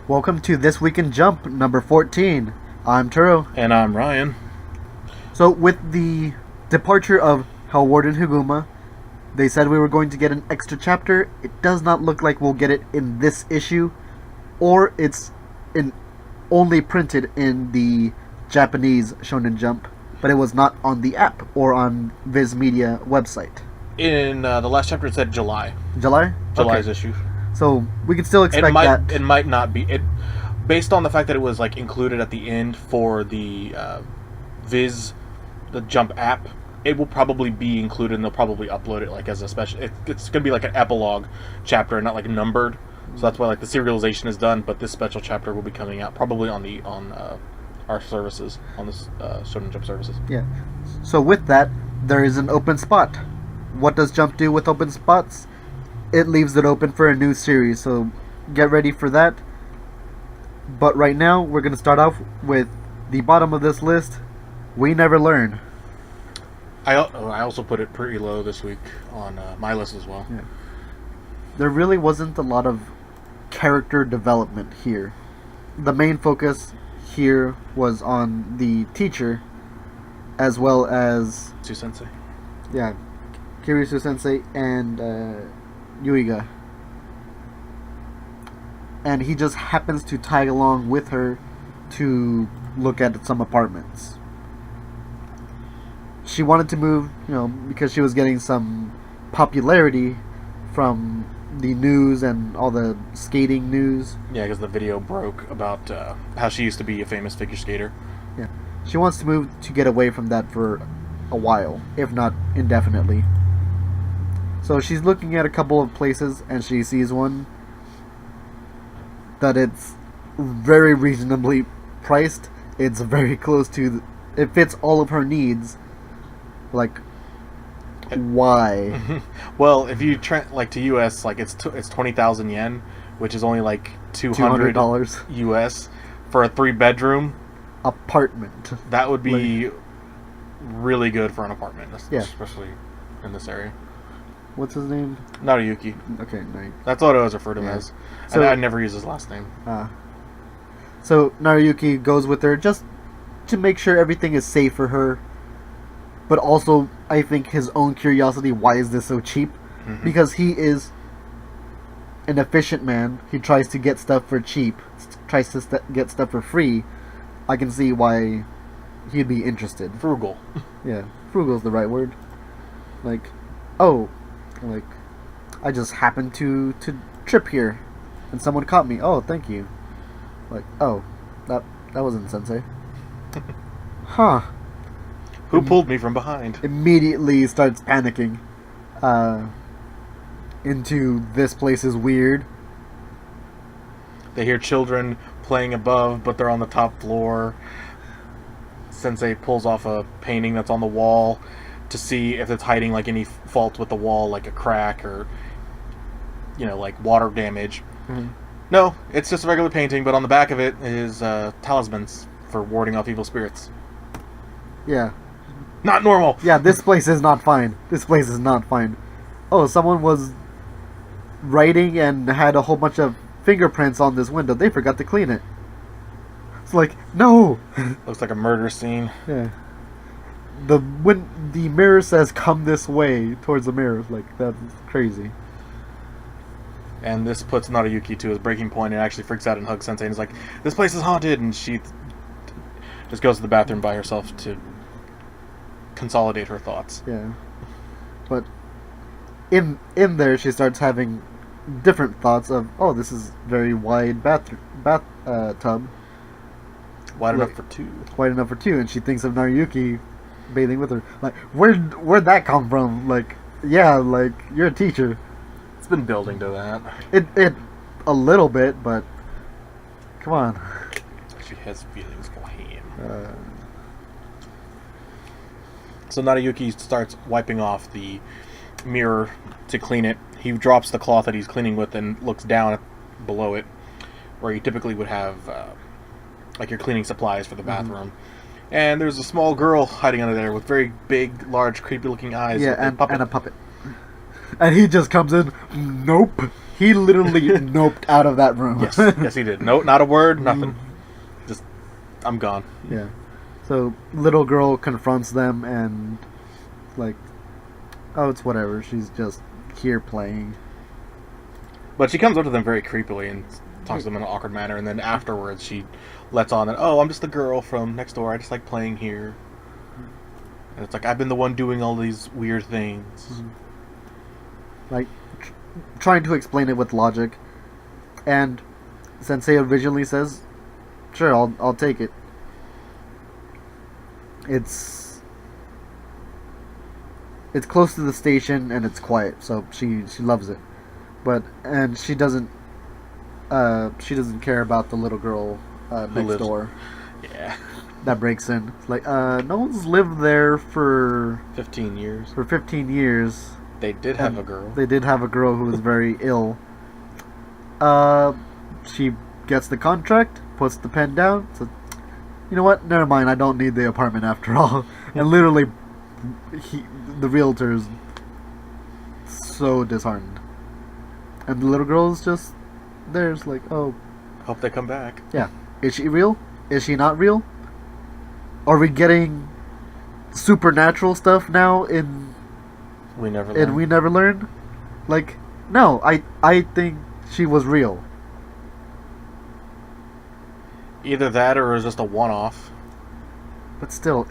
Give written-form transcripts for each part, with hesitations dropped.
Welcome to This Week in Jump, number 14. I'm Turo. And I'm Ryan. So, with the departure of Hellwarden Higuma, they said we were going to get an extra chapter. It does not look like we'll get it in this issue, or it's only printed in the Japanese Shonen Jump, but it was not on the app or on Viz Media website. In the last chapter, it said July. July's okay. Issue. So we could still expect that. It might not be. Based on the fact that it was included at the end for the Viz, the Jump app. It will probably be included, and they'll probably upload it as a special. It's going to be like an epilogue chapter, and not numbered. So that's why the serialization is done. But this special chapter will be coming out probably on our services, on this Shonen Jump services. Yeah. So with that, there is an open spot. What does Jump do with open spots? It leaves it open for a new series. So get ready for that. But right now, we're going to start off with the bottom of this list. We Never Learn. I also put it pretty low this week on my list as well. Yeah. There really wasn't a lot of character development here. The main focus here was on the teacher, as well as Sensei. Yeah, Kirisu Sensei and Yuiga. And he just happens to tag along with her to look at some apartments. She wanted to move, because she was getting some popularity from the news and all the skating news. Yeah, because the video broke about how she used to be a famous figure skater. Yeah. She wants to move to get away from that for a while, if not indefinitely. So she's looking at a couple of places, and she sees one that it's very reasonably priced. It's very close to... It fits all of her needs. Why? Well, if you to US, it's 20,000 yen, which is only $200 US for a 3-bedroom apartment. That would be really good for an apartment, especially in this area. What's his name? Naruyuki. Okay, nice. That's what I always refer to him as. So, I never use his last name. So Naruyuki goes with her just to make sure everything is safe for her. But also, I think his own curiosity, why is this so cheap? Mm-hmm. Because he is an efficient man. He tries to get stuff for cheap. Tries to get stuff for free. I can see why he'd be interested. Frugal. Yeah, frugal is the right word. I just happened to trip here, and someone caught me. Oh, thank you. That wasn't Sensei. Huh. Who pulled me from behind? Immediately starts panicking. Into this place is weird. They hear children playing above, but they're on the top floor. Sensei pulls off a painting that's on the wall to see if it's hiding any fault with the wall, like a crack or water damage. Mm-hmm. No, it's just a regular painting, but on the back of it is talismans for warding off evil spirits. Yeah. Not normal. Yeah, this place is not fine. This place is not fine. Oh, someone was writing and had a whole bunch of fingerprints on this window. They forgot to clean it. It's no! Looks like a murder scene. Yeah. When the mirror says, "Come this way," towards the mirror, that's crazy. And this puts Naruyuki to his breaking point and actually freaks out and hugs Sensei and is like, "This place is haunted!" And she just goes to the bathroom by herself to consolidate her thoughts. Yeah. But in there she starts having different thoughts of, oh, this is very wide bath tub. Wide enough for two. Wide enough for two, and she thinks of Naruyuki bathing with her. Where'd that come from? You're a teacher. It's been building to that. It a little bit, but come on. She has feelings for him. So Naruyuki starts wiping off the mirror to clean it. He drops the cloth that he's cleaning with and looks down below it, where you typically would have your cleaning supplies for the bathroom. Mm-hmm. And there's a small girl hiding under there with very big, large, creepy-looking eyes. Yeah, and a puppet. And he just comes in, nope. He literally noped out of that room. Yes, he did. No, not a word, nothing. Just, I'm gone. Yeah. So little girl confronts them and like, oh, it's whatever. She's just here playing. But she comes up to them very creepily and talks to them in an awkward manner, and then afterwards she lets on that, oh, I'm just the girl from next door. I just like playing here. And it's like, I've been the one doing all these weird things. Like, trying to explain it with logic. And Sensei originally says, sure, I'll take it. It's close to the station and it's quiet, so she loves it. And she doesn't care about the little girl next door. Yeah. That breaks in. It's like, no one's lived there for 15 years. For 15 years. They did have a girl. They did have a girl who was very ill. She gets the contract, puts the pen down, so, you know what? Never mind, I don't need the apartment after all. And literally, the realtor's so disheartened. And the little girl is just there's like, oh. Hope they come back. Yeah. Is she real? Is she not real? Are we getting supernatural stuff now in We Never Learn? We Never Learn? Like, no, I think she was real. Either that or it was just a one-off. But still,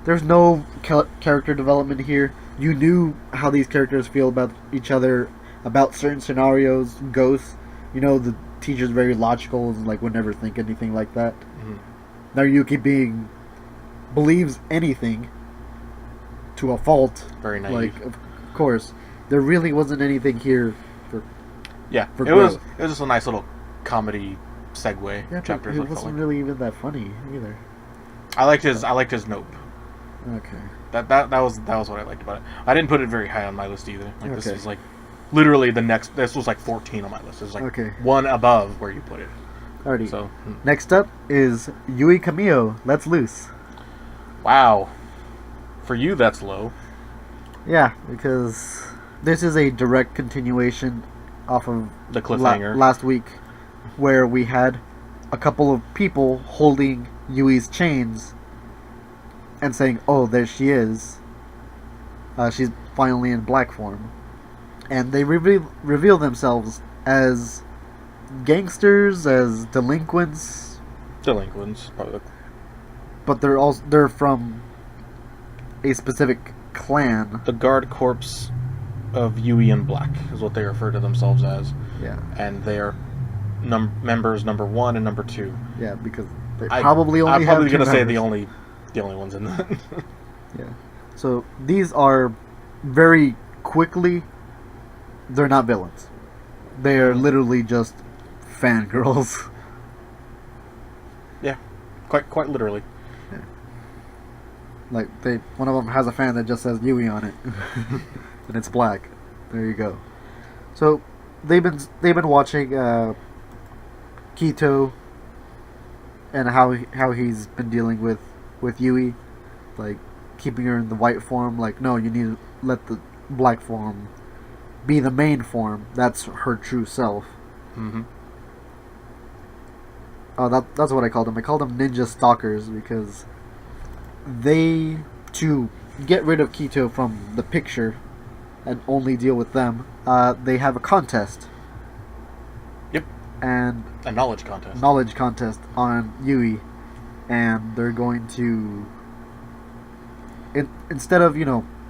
there's no character development here. You knew how these characters feel about each other, about certain scenarios, ghosts. You know, the teacher's very logical and like would never think anything like that. Mm-hmm. Naruyuki believes anything to a fault. Very naive. Like, of course, there really wasn't anything here for. Yeah, for it was just a nice little comedy segue chapter. It wasn't really even that funny either. I liked his nope. Okay. That was what I liked about it. I didn't put it very high on my list either. Like this was like literally this was like 14 on my list. It was like one above where you put it. Alrighty. So next up is Eat Cameo, Let's Loose. Wow. For you that's low. Yeah, because this is a direct continuation off of the cliffhanger last week, where we had a couple of people holding Yui's chains and saying, oh, there she is. She's finally in black form. And they reveal themselves as gangsters, as delinquents. Delinquents, probably. But they're from a specific clan. The Guard Corps of Yui in Black is what they refer to themselves as. Yeah. And they are members number 1 and number 2. Yeah, because they probably only have I'm probably going to say the only ones in that. Yeah. So these are very quickly, they're not villains. They are literally just fangirls. Yeah. Quite literally. Yeah. Like one of them has a fan that just says Yui on it. And it's black. There you go. So they've been watching Kito and how he's been dealing with Yui, like keeping her in the white form. Like, no, you need to let the black form be the main form. That's her true self. Mm-hmm. Oh, that's what I called them. I called them ninja stalkers because to get rid of Kito from the picture and only deal with them, they have a contest. Yep. And a knowledge contest. Knowledge contest on Yui, and they're going to instead of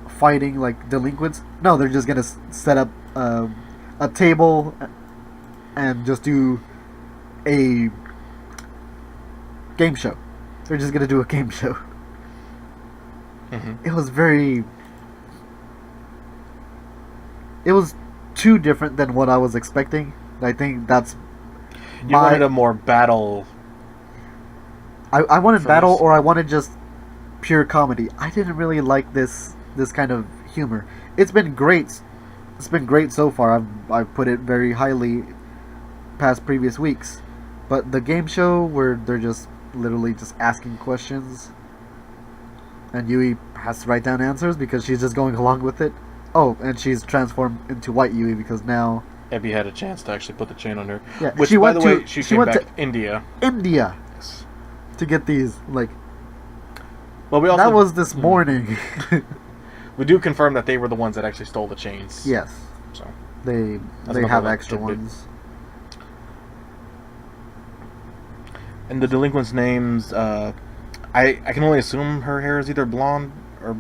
fighting like delinquents, no, they're just gonna set up a table and just do a game show. They're just gonna do a game show. Mm-hmm. It was too different than what I was expecting. I think that's you wanted a more battle. I wanted battle, or I wanted just pure comedy. I didn't really like this kind of humor. It's been great. It's been great so far. I've put it very highly past previous weeks. But the game show where they're just literally just asking questions and Yui has to write down answers because she's just going along with it. Oh, and she's transformed into white Yui because now Abby had a chance to actually put the chain on her. Yeah, Which, she by went the way, to- she she came went back to- India. India to get these. Like, Well, we also that was this morning. we do confirm that they were the ones that actually stole the chains. Yes, So they another, have like, extra tidbit. ones. And the delinquents' names, I can only assume her hair is either blonde or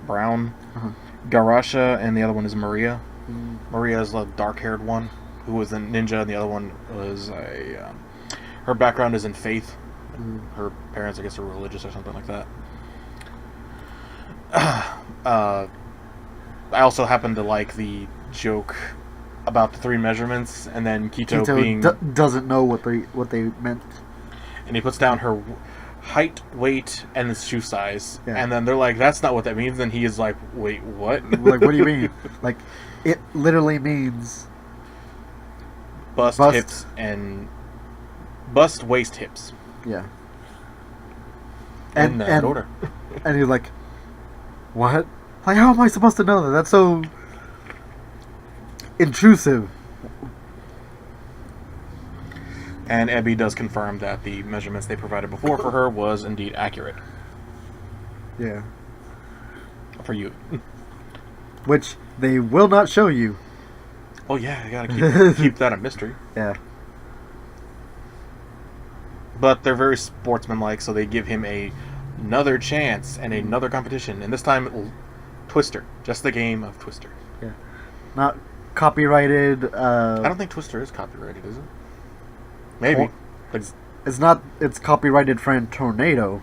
brown. Uh-huh. Garasha, and the other one is Maria. Mm. Maria is the dark-haired one, who was a ninja, and the other one was her background is in faith. Mm. Her parents, I guess, are religious or something like that. I also happen to like the joke about the 3 measurements, and then Kito being doesn't know what they meant. and he puts down her height, weight, and his shoe size, Yeah. and then they're like, "That's not what that means." Then he is like, "Wait, what?" Like, what do you mean? Like, it literally means bust, hips, and bust, waist, hips. Yeah. In that order. And he's like, what? Like, how am I supposed to know that? That's so intrusive. And Abby does confirm that the measurements they provided before for her was indeed accurate. Yeah. For you. Which they will not show you. Oh yeah, you gotta keep that a mystery. Yeah. But they're very sportsmanlike, so they give him another chance and another competition. And this time, Twister. Just the game of Twister. Yeah. Not copyrighted. I don't think Twister is copyrighted, is it? Maybe. It's not. It's copyrighted Friend Tornado,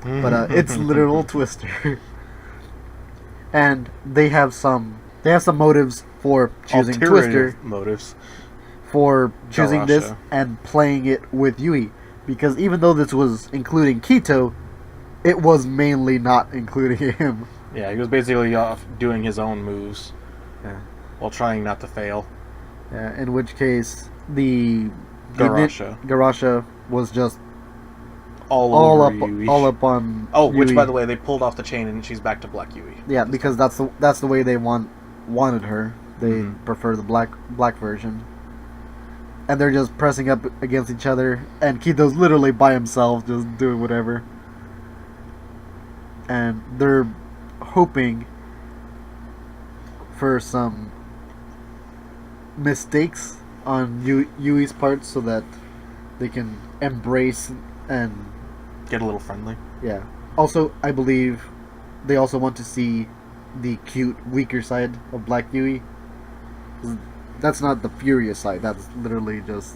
but it's literal Twister. And they have some motives for choosing Ulterior Twister, motives. for choosing this Garasha. and playing it with Yui, because even though this was including Kito, it was mainly not including him. Yeah, he was basically off doing his own moves Yeah. while trying not to fail. In which case the Garasha. Garasha was just All all over up Yui. on. Oh, which Yui. by the way, they pulled off the chain and she's back to Black Yui. Yeah, because that's the way they wanted her. They Mhm. prefer the black version. And they're just pressing up against each other, and Kito's literally by himself, just doing whatever. And they're hoping for some mistakes on Yui's part so that they can embrace and Get a little friendly. yeah. Also, I believe they also want to see the cute, weaker side of Black Yui. That's not the furious side. That's literally just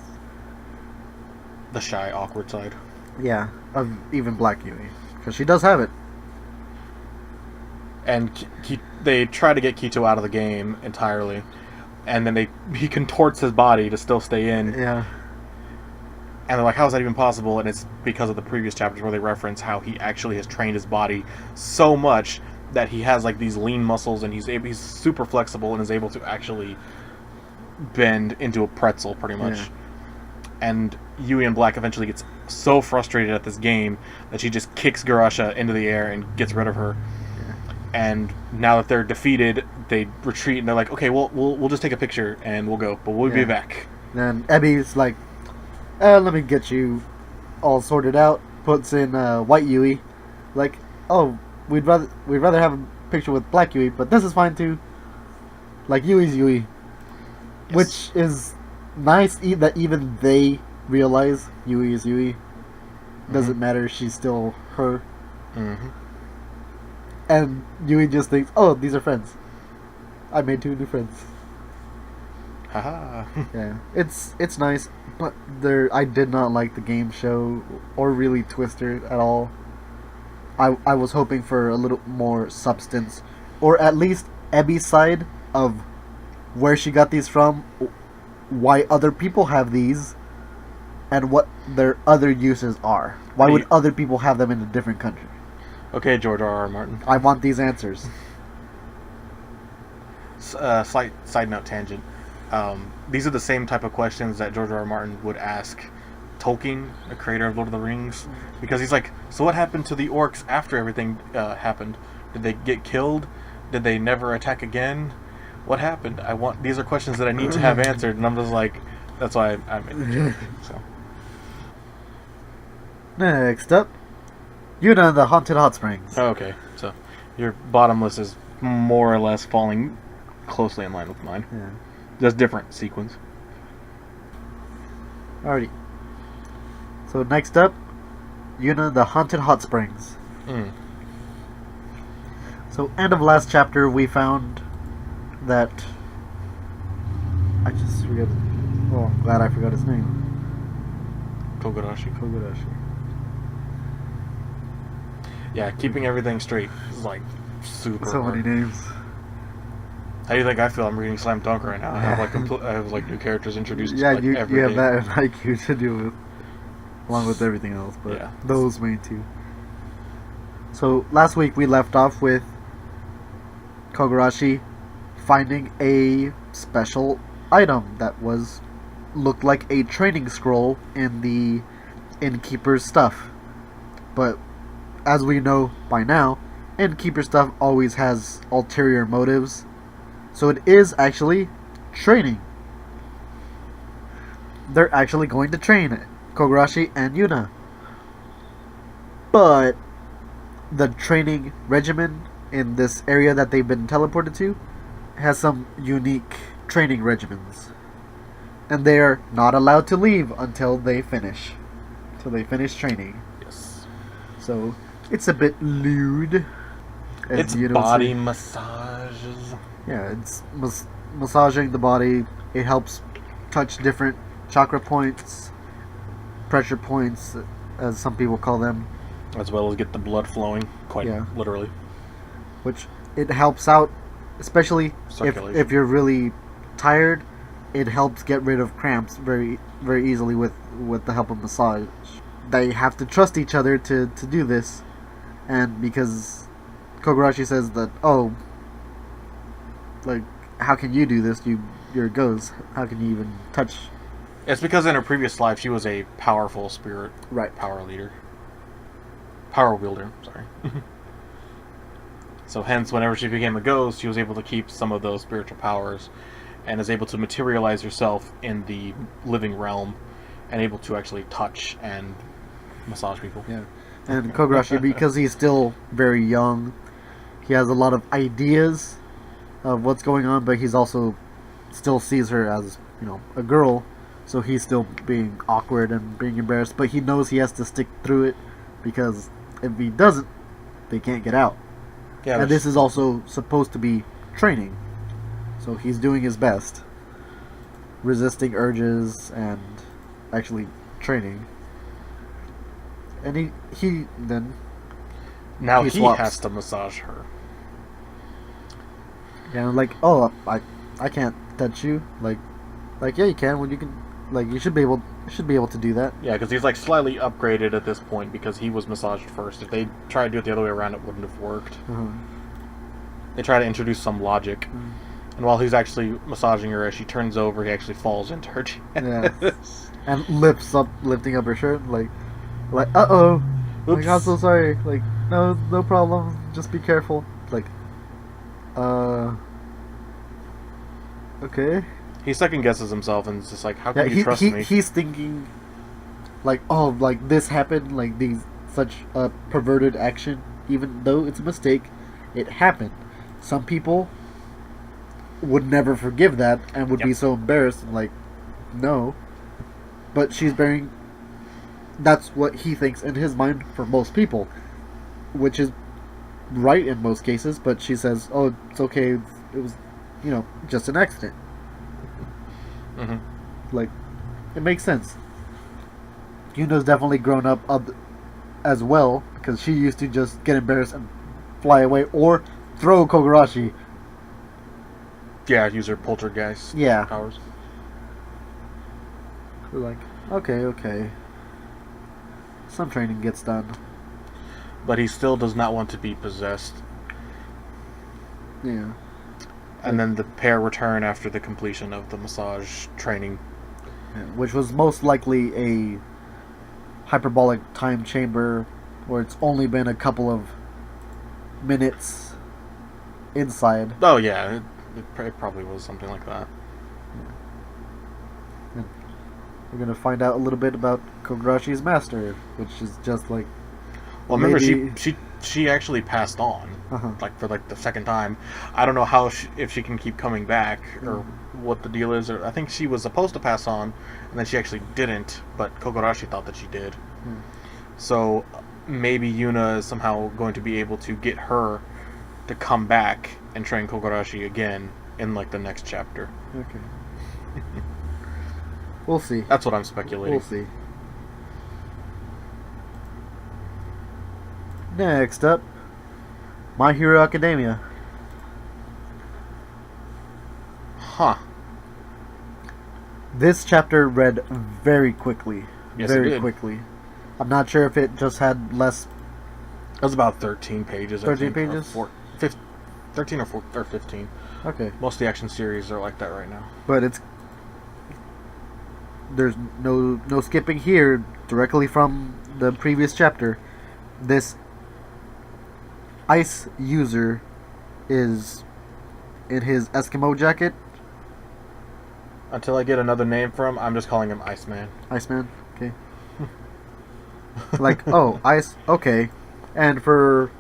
The shy, awkward side. yeah of even Black Yui, because she does have it. And they try to get Kito out of the game entirely, and then he contorts his body to still stay in. Yeah. And they're like, how is that even possible? And it's because of the previous chapters where they reference how he actually has trained his body so much that he has like these lean muscles, and he's super flexible and is able to actually bend into a pretzel pretty much. Yeah. And Yui and Black eventually gets so frustrated at this game that she just kicks Garasha into the air and gets rid of her. And now that they're defeated, they retreat and they're like, okay, we'll just take a picture and we'll go, but we'll be Yeah. back. And Ebby's like, let me get you all sorted out. Puts in White Yui, like, oh, we'd rather have a picture with Black Yui, but this is fine too. Like Yui's Yui, Yes. which is nice that even they realize Yui is Yui. Doesn't matter, she's still her. Mm-hmm. And Yui just thinks, oh, these are friends. I made 2 new friends. Haha. Yeah, it's nice, but I did not like the game show or really Twister at all. I was hoping for a little more substance, or at least Ebby's side of where she got these from, why other people have these, and what their other uses are. Why would other people have them in a different country? Okay, George R.R. Martin. I want these answers. Slight side note tangent. These are the same type of questions that George R.R. Martin would ask Tolkien, the creator of Lord of the Rings, because he's like, so what happened to the orcs after everything happened? Did they get killed? Did they never attack again? what happened? These are questions that I need to have answered, and I'm just like, that's why I'm in it. So Next up, Yuna and the Haunted Hot Springs. okay, so your bottom list is more or less falling closely in line with mine. Yeah. Just different sequence. Alrighty. So next up, Yuna and the Haunted Hot Springs. Mm. So end of last chapter, we found that I just forgot. Oh, I'm glad I forgot his name. Kogarashi. Kogurashi. Yeah, keeping everything straight is like super So hard. many names. How do you think I feel? I'm reading Slam Dunk right now. I have like new characters introduced. Yeah, like, you every have day. that and IQ to deal with, along with everything else. But Yeah. those main two. So last week we left off with Kogurashi finding a special item that looked like a training scroll in the innkeeper's stuff. But as we know by now, innkeeper stuff always has ulterior motives. So it is actually training. They're actually going to train Kogurashi and Yuna. But the training regimen in this area that they've been teleported to has some unique training regimens. And they're not allowed to leave until they finish. Until they finish training. Yes. So it's a bit lewd. as It's Yuna would body say. massages. Yeah, it's massaging the body. It helps touch different chakra points, pressure points, as some people call them. As well as get the blood flowing, quite Yeah. literally. Which it helps out, especially Circulation. if you're really tired. It helps get rid of cramps very very easily with the help of massage. They have to trust each other to do this, and because Kogurashi says that, oh, like, how can you do this? You're a ghost. How can you even touch? It's because in her previous life she was a powerful spirit Right. power leader. Power wielder, sorry. So hence, whenever she became a ghost, she was able to keep some of those spiritual powers and is able to materialize herself in the living realm and able to actually touch and massage people. Yeah. And Kogurashi, because he's still very young, he has a lot of ideas of what's going on, but he's also still sees her as, a girl, so he's still being awkward and being embarrassed, but he knows he has to stick through it, because if he doesn't, they can't get out. Yeah, And this is also supposed to be training, so he's doing his best, resisting urges and actually training. And he then now he he swaps. has to massage her. like, oh, I can't touch you, like yeah, you can. When you can, like, you should be able to do that. Yeah, because he's like slightly upgraded at this point because he was massaged first. If they tried to do it the other way around, it wouldn't have worked. They try to introduce some logic. And while he's actually massaging her, as she turns over, he actually falls into her chest. Yeah. And lifting up her shirt, like uh-oh, like, I'm so sorry, like, no problem, just be careful, like, okay. He second guesses himself and is just like, how Yeah, can you trust me? he's thinking, like, oh, like, this happened, like, such a perverted action, even though it's a mistake, it happened. Some people would never forgive that and would be so embarrassed and, like, no. But she's bearing... That's what he thinks in his mind for most people, which is right in most cases, but she says, oh, it's okay, it was, just an accident. Like, it makes sense. Yuna's definitely grown up as well, because she used to just get embarrassed and fly away, or throw Kogurashi. Yeah, use her poltergeist Yeah. powers. We're like, okay. Some training gets done. But he still does not want to be possessed. Yeah. And then the pair return after the completion of the massage training. Which was most likely a hyperbolic time chamber where it's only been a couple of minutes inside. Oh yeah, It probably was something like that. And we're gonna find out a little bit about Kogurashi's master, which is just like. Well, remember lady- she actually passed on, Uh-huh. like for like the second time. I don't know how if she can keep coming back or what the deal is. Or I think she was supposed to pass on, and then she actually didn't. But Kogurashi thought that she did. So maybe Yuna is somehow going to be able to get her to come back and train Kogurashi again in like the next chapter. Okay. We'll see. That's what I'm speculating. We'll see. Next up, My Hero Academia. Huh. This chapter read very quickly. Yes, it very did. quickly. I'm not sure if it just had less. It was about 13 pages. 13 I think, pages? Or 13 or 15. Okay, Most of the action series are like that right now. but there's no skipping here. Directly from the previous chapter, this ice user is in his Eskimo jacket. Until I get another name for him, I'm just calling him Iceman. Iceman, okay. Like, oh, ice, okay. And for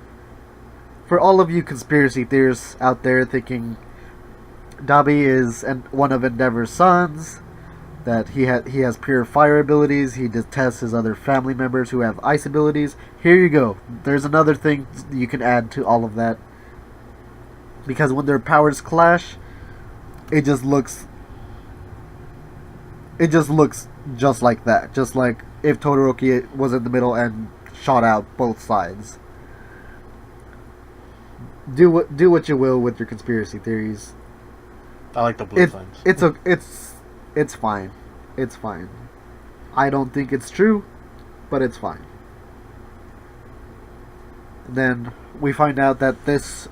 all of you conspiracy theorists out there thinking Dabi is one of Endeavor's sons, that he has pure fire abilities, he detests his other family members who have ice abilities, here you go. There's another thing you can add to all of that. Because when their powers clash, it just looks just like that. Just like if Todoroki was in the middle and shot out both sides. Do what you will with your conspiracy theories. I like the blue flames. It's fine. It's fine. I don't think it's true, but it's fine. Then we find out that this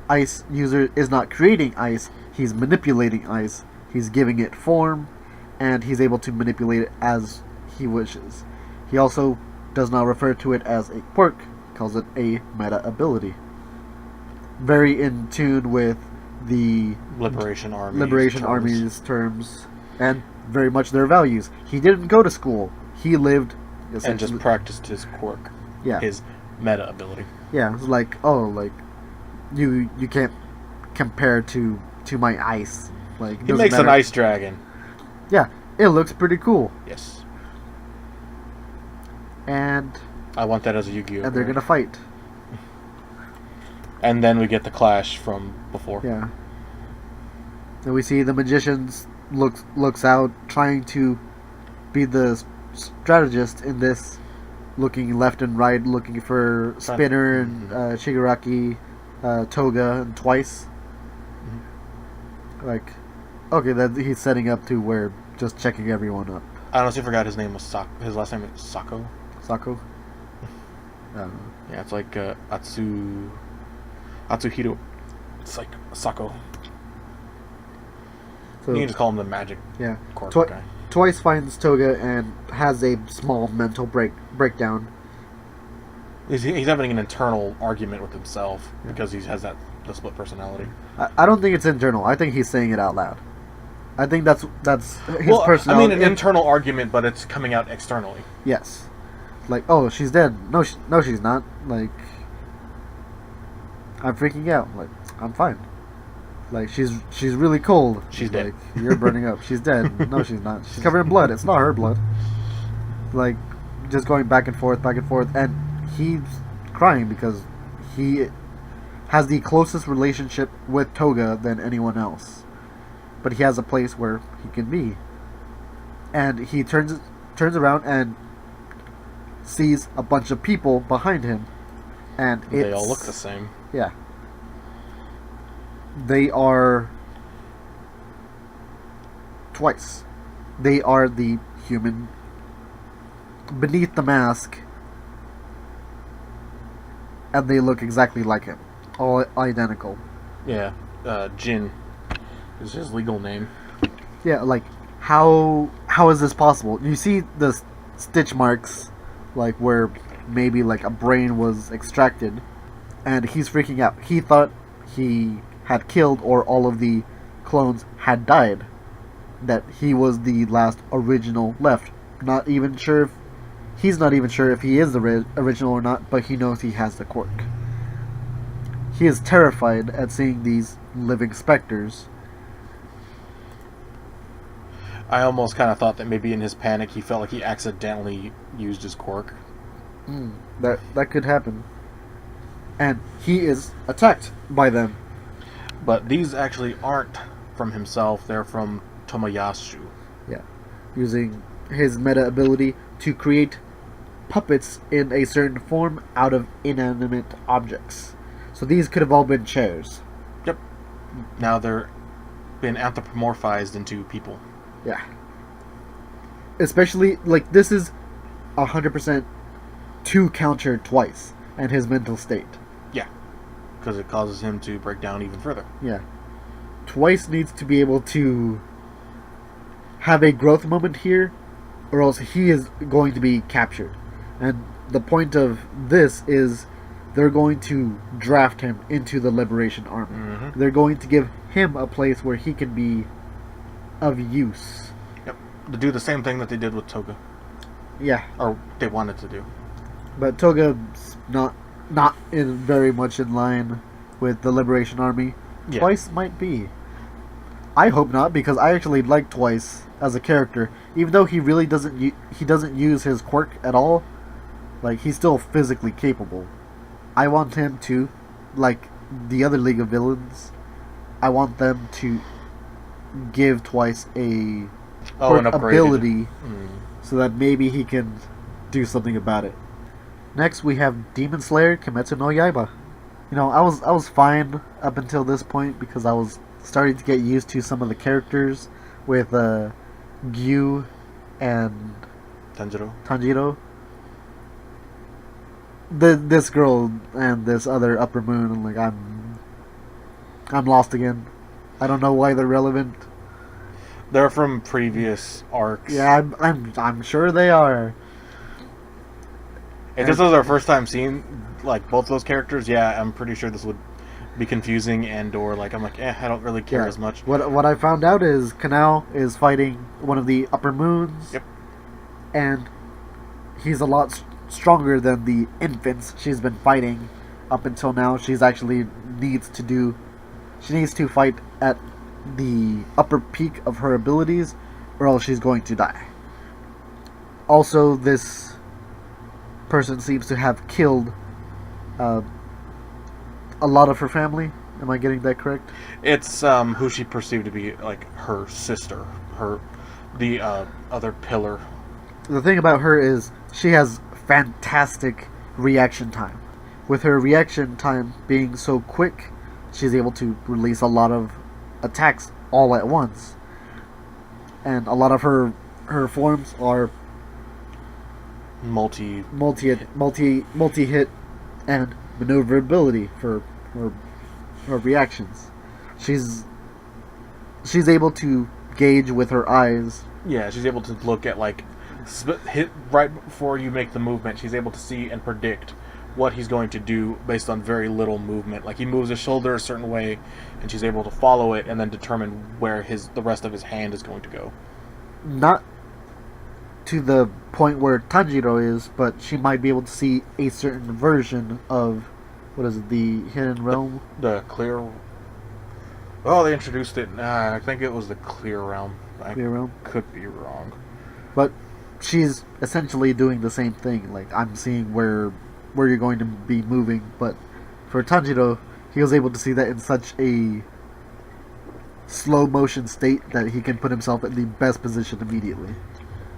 ice user is not creating ice, he's manipulating ice. He's giving it form, and he's able to manipulate it as he wishes. He also does not refer to it as a quirk, calls it a meta ability. Very in tune with the Liberation Army's terms, and very much their values. He didn't go to school. He lived and just practiced his quirk. Yeah. His meta ability. Yeah, it's like, oh, like you can't compare to my ice. Like He doesn't makes an matter. ice dragon. Yeah, it looks pretty cool. Yes. And I want that as a Yu-Gi-Oh! they're gonna fight. And then we get the clash from before. Yeah. And we see the magicians looks out, trying to be the strategist in this, looking left and right, looking for Spinner and Shigaraki, Toga, and Twice. Like, okay, that he's setting up to where just checking everyone up. I honestly forgot his name was his last name is Sako. Sako. Yeah, it's like Atsuhiro. It's like Sako. So, You can just call him the magic yeah. quirk guy. Twice finds Toga and has a small mental breakdown. He's having an internal argument with himself because he has the split personality. I don't think it's internal. I think he's saying it out loud. I think that's his Well, personality. I mean, an internal argument, but it's coming out externally. Yes. Like, oh, she's dead. No, she's not. Like, I'm freaking out. Like, I'm fine. Like, she's really cold. She's dead. Like, you're burning up. She's dead. No, she's not. She's covered in blood. It's not her blood. Like, just going back and forth, and he's crying because he has the closest relationship with Toga than anyone else. But he has a place where he can be. And he turns around and sees a bunch of people behind him, and They all look the same. Yeah. They are Twice. They are the human beneath the mask, and they look exactly like him. All identical. Yeah, Jin is his legal name. Yeah, like, how is this possible? You see the stitch marks, like, where maybe, like, a brain was extracted, and he's freaking out. He thought he had killed or all of the clones had died. That he was the last original left. Not even sure if he's not even sure if he is the original or not, but he knows he has the quirk. He is terrified at seeing these living specters. I almost kind of thought that maybe in his panic he felt like he accidentally used his quirk. That could happen. And he is attacked by them. But these actually aren't from himself, they're from Tomoyasu. Yeah. Using his meta ability to create puppets in a certain form out of inanimate objects. So these could have all been chairs. Yep. Now they're been anthropomorphized into people. Yeah. Especially, like, this is 100% to counter Twice and his mental state. Yeah. Because it causes him to break down even further. Yeah. Twice needs to be able to have a growth moment here, or else he is going to be captured. And the point of this is they're going to draft him into the Liberation Army. Mm-hmm. They're going to give him a place where he can be of use. Yep. To do the same thing that they did with Toga. Yeah. Or they wanted to do. But Toga's not in very much in line with the Liberation Army. Yeah. Twice might be. I hope not, because I actually like Twice as a character, even though he really doesn't use his quirk at all. Like, he's still physically capable. I want him to, like the other League of Villains, I want them to give Twice a quirk ability so that maybe he can do something about it. Next, we have Demon Slayer Kimetsu no Yaiba. You know, I was fine up until this point because I was starting to get used to some of the characters with Gyu and Tanjiro. This girl and this other Upper Moon, I'm like, I'm lost again. I don't know why they're relevant. They're from previous arcs. Yeah, I'm sure they are. If this was our first time seeing like both those characters, yeah, I'm pretty sure this would be confusing and or like I'm like, I don't really care as much. What I found out is Kanao is fighting one of the Upper Moons. Yep. And he's a lot stronger than the infants she's been fighting up until now. She needs to fight at the upper peak of her abilities, or else she's going to die. Also, this person seems to have killed a lot of her family. Am I getting that correct? It's who she perceived to be like her sister, the other pillar. The thing about her is she has fantastic reaction time. With her reaction time being so quick, she's able to release a lot of attacks all at once. And a lot of her forms are multi hit and maneuverability for her reactions. She's able to gauge with her eyes. Yeah, she's able to look at like hit right before you make the movement. She's able to see and predict what he's going to do based on very little movement. Like he moves his shoulder a certain way, and she's able to follow it and then determine where the rest of his hand is going to go. Not to the point where Tanjiro is, but she might be able to see a certain version of the Hidden Realm? The Clear. Oh, they introduced it. I think it was the Clear Realm. Clear Realm? Could be wrong. But she's essentially doing the same thing. Like, I'm seeing where you're going to be moving, but for Tanjiro, he was able to see that in such a slow motion state that he can put himself in the best position immediately.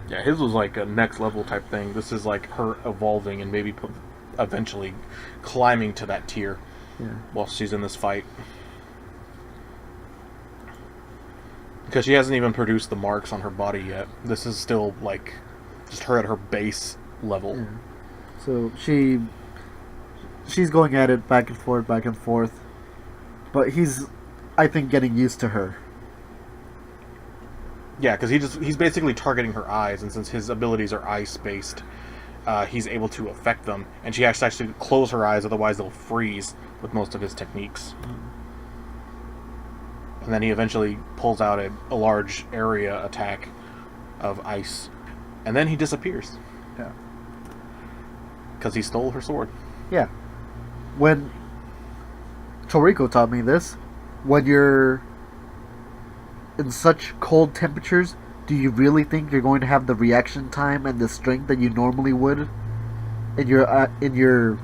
Yeah, his was like a next level type thing. This is like her evolving and maybe eventually climbing to that tier while she's in this fight. Because she hasn't even produced the marks on her body yet. This is still like just her at her base level. Yeah. So she's going at it back and forth. But he's, I think, getting used to her. Yeah, because he's basically targeting her eyes, and since his abilities are eye-spaced, he's able to affect them. And she has to actually close her eyes, otherwise they'll freeze with most of his techniques. And then he eventually pulls out a large area attack of ice. And then he disappears. Yeah. Because he stole her sword. Yeah. When Toriko taught me this, when you're in such cold temperatures, do you really think you're going to have the reaction time and the strength that you normally would in your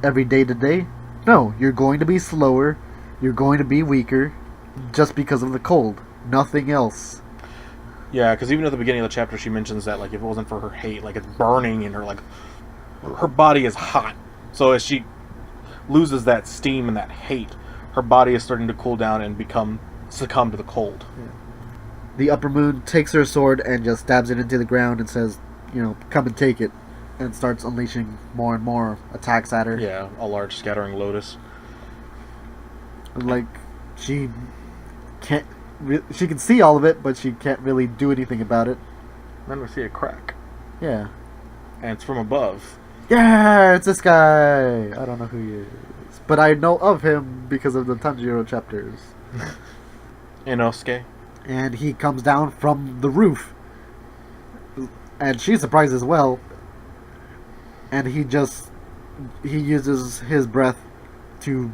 everyday to day? No, you're going to be slower, you're going to be weaker, just because of the cold. Nothing else. Yeah, because even at the beginning of the chapter, she mentions that, like, if it wasn't for her hate, like, it's burning in her, like, her body is hot. So as she loses that steam and that hate, her body is starting to cool down and succumb to the cold. Yeah. The Upper Moon takes her sword and just stabs it into the ground and says, come and take it, and starts unleashing more and more attacks at her. Yeah, a large scattering lotus. Like, she can't. She can see all of it, but she can't really do anything about it. Then we see a crack. Yeah. And it's from above. Yeah, it's this guy. I don't know who he is, but I know of him because of the Tanjiro chapters. Inosuke. And he comes down from the roof, and she's surprised as well. And he uses his breath to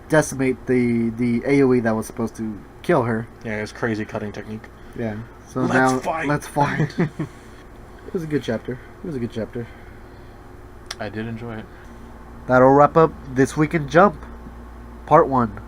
decimate the AoE that was supposed to kill her. Yeah, his crazy cutting technique. Yeah. So let's fight. It was a good chapter. I did enjoy it. That'll wrap up This Week in Jump, Part 1.